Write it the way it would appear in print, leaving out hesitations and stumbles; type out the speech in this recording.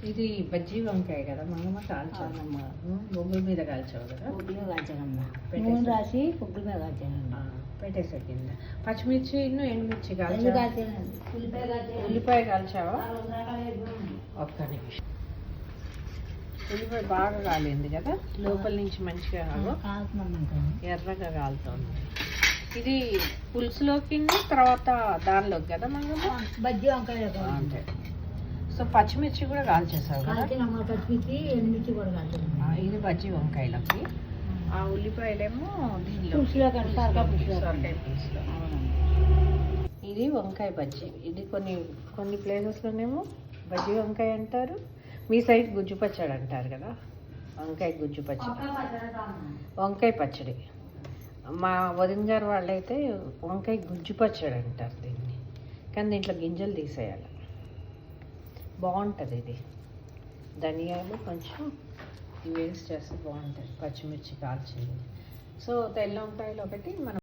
ఇది బజ్జీ వంకాయ కదా మంగమ్మ కాల్చావు. బొగ్గుల మీద కాల్చావు కదా. పొగ్గులో కాల్చానమ్మా. నూనె రాసి పొగ్గుల మీద కాల్చానమ్మా. పెట్టేసా కింద. పచ్చిమిర్చి ఎండుమిర్చి కాల్చాను. ఉల్లిపాయ కాల్చావా? ఒక్క నిమిషం. ఉల్లిపాయ బాగా కాలింది కదా, లోపల నుంచి మంచిగా ఎర్రగా కాలుతుంది. ఇది పులుసులోకి తర్వాత దానిలోకి కదా మంగమ్మ బజ్జీ వంకాయ అంతే. సో పచ్చిమిర్చి కూడా కాల్చేసావు కదా. పచ్చిమిర్చి ఎండుమిర్చి కూడా కాల్చాను. ఇది బజ్జీ వంకాయలకి. ఆ ఉల్లిపాయలేమో దీనిలో సొరకాయ పులుసులో. ఇది వంకాయ బజ్జీ. ఇది కొన్ని ప్లేసెస్లోనేమో బజ్జీ వంకాయ అంటారు, మీ సైడ్ గుజ్జు పచ్చడి అంటారు కదా. వంకాయ గుజ్జు పచ్చడి, వంకాయ పచ్చడి. మా వదిన గారు వాళ్ళైతే వంకాయ గుజ్జు పచ్చడి అంటారు దీన్ని, కానీ దీంట్లో గింజలు తీసేయాలి. బాగుంటుంది ఇది. ధనియాలు కొంచెం వేస్ట్ చేస్తే బాగుంటుంది. పచ్చిమిర్చి కాల్చింది. సో తెల్ల వంకాయలు ఒకటి మనం